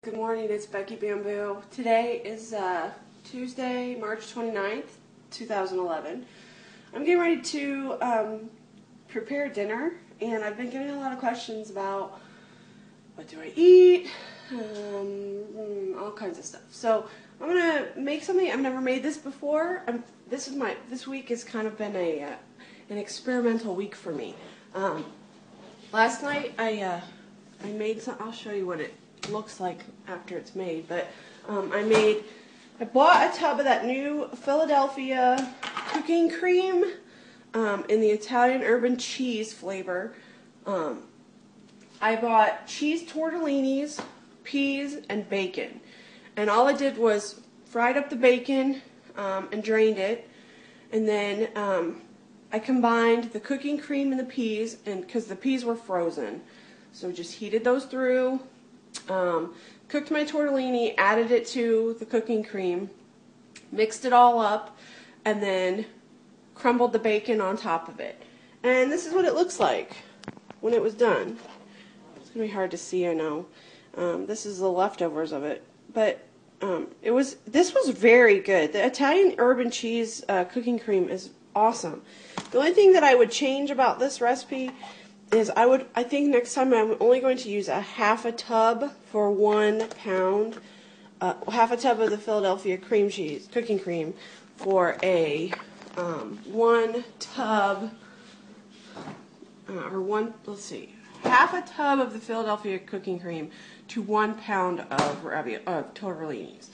Good morning, it's Becky Bamboo. Today is Tuesday, March 29th, 2011. I'm getting ready to prepare dinner, and I've been getting a lot of questions about what do I eat, all kinds of stuff. So I'm going to make something. I've never made this before. This week has kind of been an experimental week for me. Last night I made some. I'll show you what it looks like after it's made, but I bought a tub of that new Philadelphia cooking cream in the Italian urban cheese flavor. I bought cheese tortellinis, peas, and bacon, and all I did was fried up the bacon and drained it, and then I combined the cooking cream and the peas, and because the peas were frozen, so just heated those through. Cooked my tortellini, added it to the cooking cream, mixed it all up, and then crumbled the bacon on top of it. And this is what it looks like when it was done. It's going to be hard to see, I know. This is the leftovers of it. But this was very good. The Italian urban cheese cooking cream is awesome. The only thing that I would change about this recipe is I think next time I'm only going to use half a tub for 1 pound, half a tub of the Philadelphia cream cheese, cooking cream, for a 1 tub, half a tub of the Philadelphia cooking cream to 1 pound of tortellinis.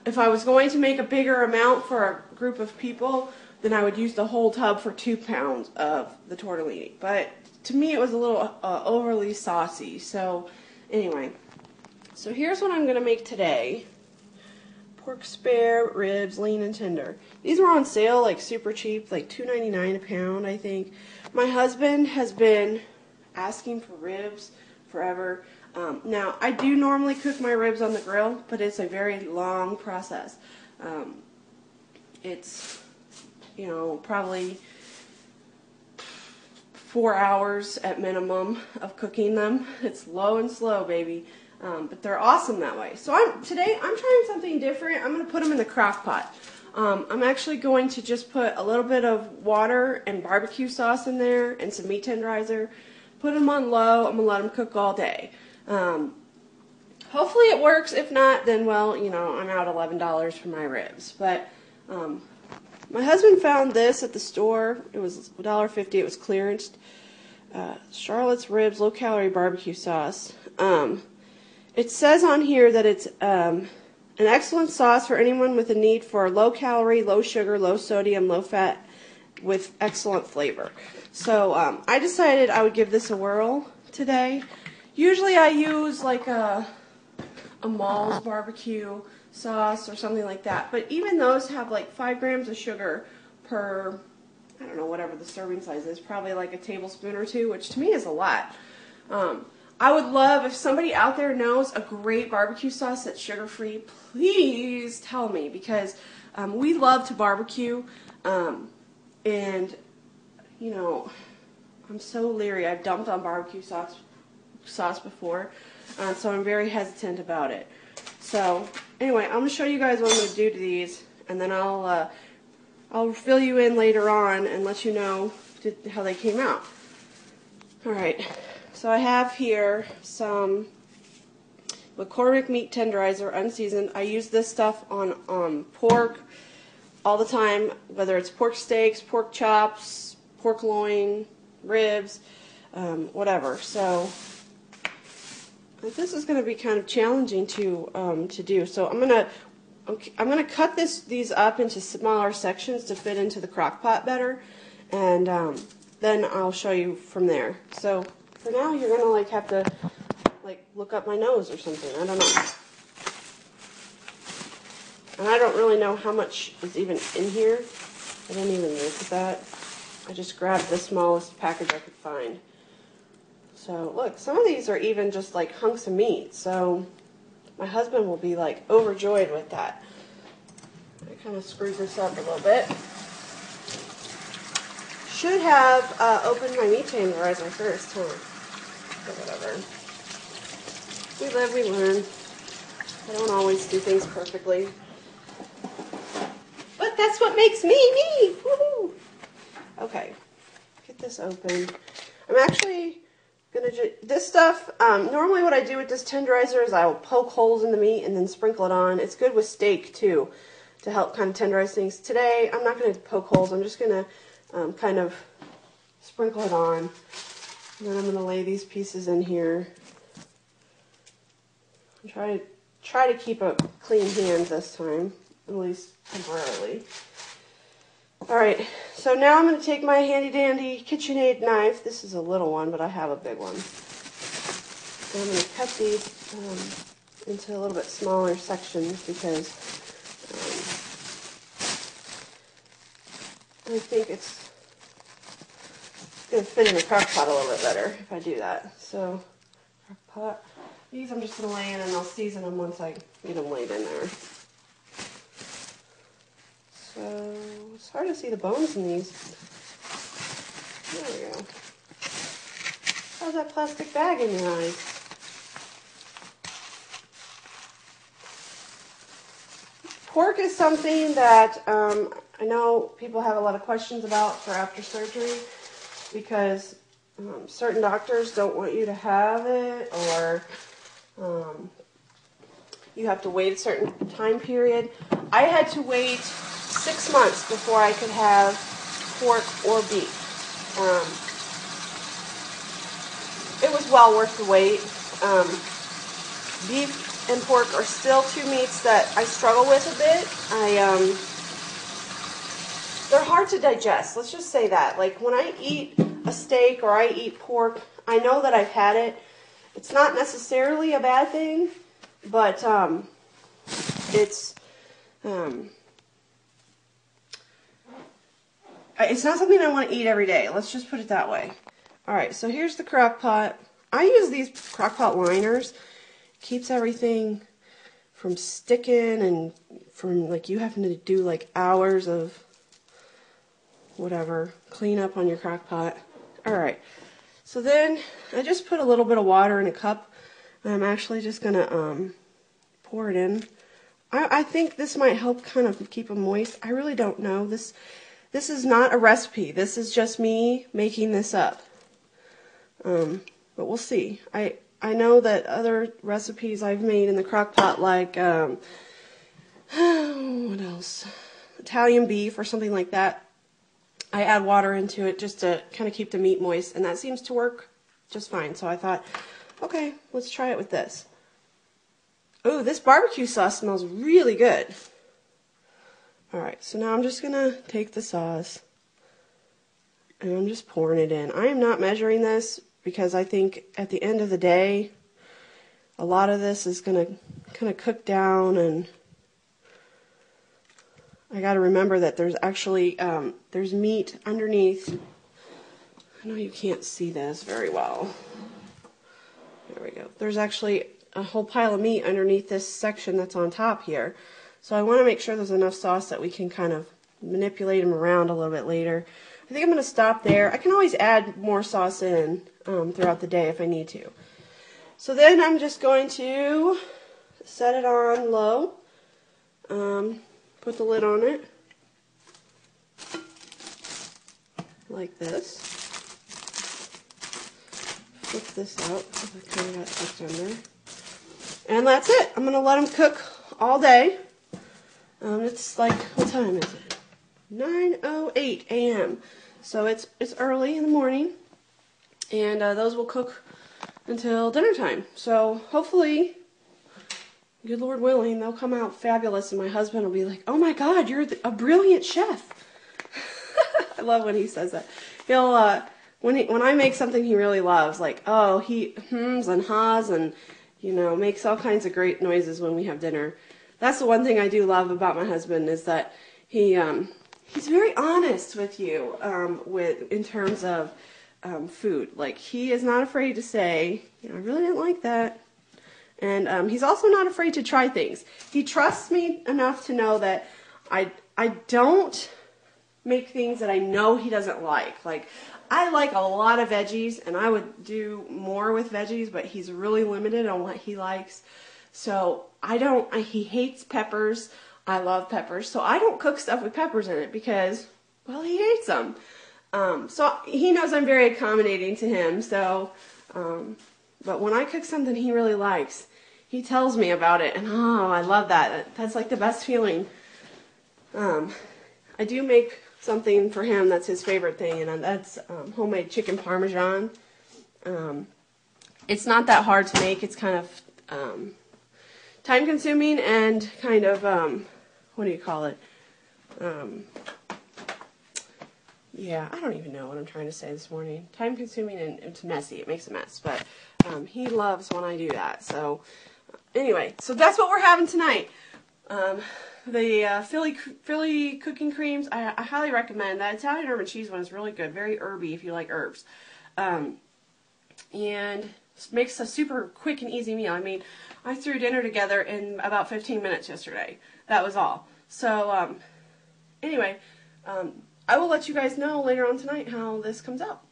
If I was going to make a bigger amount for a group of people, then I would use the whole tub for 2 pounds of the tortellini. But to me, it was a little overly saucy. So anyway, so here's what I'm going to make today. Pork spare ribs, lean and tender. These were on sale, like super cheap, like $2.99 a pound, I think. My husband has been asking for ribs forever. Now, I do normally cook my ribs on the grill, but it's a very long process. It's, probably 4 hours at minimum of cooking them. It's low and slow, baby. But they're awesome that way. So today I'm trying something different. I'm going to put them in the crock pot. I'm actually going to just put a little bit of water and barbecue sauce in there and some meat tenderizer. Put them on low. I'm going to let them cook all day. Hopefully it works. If not, then, well, I'm out $11 for my ribs. But my husband found this at the store. It was $1.50. It was clearanced. Charlotte's Ribs low-calorie barbecue sauce. It says on here that it's an excellent sauce for anyone with a need for low-calorie, low-sugar, low-sodium, low-fat with excellent flavor. So I decided I would give this a whirl today. Usually I use like a Mall's barbecue sauce or something like that, but even those have like 5 grams of sugar per, I don't know, whatever the serving size is, probably like a tablespoon or 2, which to me is a lot. I would love, if somebody out there knows a great barbecue sauce that's sugar-free, please tell me, because we love to barbecue, and I'm so leery. I've dumped on barbecue sauce before, so I'm very hesitant about it. So anyway, I'm going to show you guys what I'm going to do to these, and then I'll fill you in later on and let you know how they came out. Alright, so I have here some McCormick meat tenderizer, unseasoned. I use this stuff on pork all the time, whether it's pork steaks, pork chops, pork loin, ribs, whatever. So this is going to be kind of challenging to do. So I'm gonna cut these up into smaller sections to fit into the crock pot better, and then I'll show you from there. So for now, you're gonna have to look up my nose or something. I don't know, and I don't really know how much is even in here. I didn't even look at that. I just grabbed the smallest package I could find. So look, some of these are even just like hunks of meat. So my husband will be like overjoyed with that. I kind of screwed this up a little bit. Should have opened my meat tenderizer first, huh? But whatever. We live, we learn. I don't always do things perfectly. But that's what makes me, me! Woohoo! Okay, get this open. I'm actually gonna do this stuff. Normally what I do with this tenderizer is I will poke holes in the meat and then sprinkle it on. It's good with steak too, to help kind of tenderize things. Today, I'm not gonna poke holes. I'm just gonna kind of sprinkle it on. And then I'm gonna lay these pieces in here. I'm try to keep a clean hand this time, at least temporarily. Alright, so now I'm going to take my handy dandy KitchenAid knife. This is a little one, but I have a big one. And I'm going to cut these into a little bit smaller sections because I think it's going to fit in the crock pot a little bit better if I do that. So, crock pot. These I'm just going to lay in and I'll season them once I get them laid in there. So, it's hard to see the bones in these. There we go. How's that plastic bag in your eyes? Pork is something that I know people have a lot of questions about for after surgery because certain doctors don't want you to have it, or you have to wait a certain time period. I had to wait 6 months before I could have pork or beef. It was well worth the wait. Beef and pork are still two meats that I struggle with a bit. They're hard to digest. Let's just say that. Like when I eat a steak or I eat pork, I know that I've had it. It's not necessarily a bad thing, but it's not something I want to eat every day. Let's just put it that way. All right, so here's the crock pot. I use these crock pot liners. Keeps everything from sticking and from like you having to do like hours of whatever cleanup on your crock pot. All right, so then I just put a little bit of water in a cup. And I'm actually just gonna pour it in. I think this might help kind of keep them moist. I really don't know. This is not a recipe. This is just me making this up. But we'll see. I know that other recipes I've made in the crock pot, like what else? Italian beef or something like that. I add water into it just to kind of keep the meat moist, and that seems to work just fine. So I thought, okay, let's try it with this. Oh, this barbecue sauce smells really good. Alright, so now I'm just going to take the sauce and I'm just pouring it in. I am not measuring this because I think at the end of the day, a lot of this is going to kind of cook down, and I got to remember that there's actually, there's meat underneath. I know you can't see this very well. There we go. There's actually a whole pile of meat underneath this section that's on top here. So I want to make sure there's enough sauce that we can kind of manipulate them around a little bit later. I think I'm going to stop there. I can always add more sauce in throughout the day if I need to. So then I'm just going to set it on low. Put the lid on it. Like this. Flip this out because I kind of got tucked under. And that's it. I'm going to let them cook all day. It's like, what time is it? 9:08 a.m. So it's early in the morning, and those will cook until dinner time. So hopefully, good Lord willing, they'll come out fabulous, and my husband will be like, "Oh my God, you're a brilliant chef." I love when he says that. He'll when I make something he really loves, like, oh, he hums and haws and makes all kinds of great noises when we have dinner. That's the one thing I do love about my husband, is that he's very honest with you in terms of food. Like, he is not afraid to say, I really didn't like that. And he's also not afraid to try things. He trusts me enough to know that I don't make things that I know he doesn't like. Like, I like a lot of veggies, and I would do more with veggies, but he's really limited on what he likes. So he hates peppers. I love peppers. So I don't cook stuff with peppers in it because, well, he hates them. So he knows I'm very accommodating to him. So, but when I cook something he really likes, he tells me about it. And oh, I love that. That's like the best feeling. I do make something for him that's his favorite thing, and that's homemade chicken parmesan. It's not that hard to make. It's kind of time consuming and kind of, what do you call it? Yeah, I don't even know what I'm trying to say this morning. Time consuming and it's messy. It makes a mess, but he loves when I do that. So anyway, so that's what we're having tonight. The Philly cooking creams, I highly recommend. That Italian herb and cheese one is really good. Very herby if you like herbs. And makes a super quick and easy meal. I mean, I threw dinner together in about 15 minutes yesterday. That was all. So, anyway, I will let you guys know later on tonight how this comes out.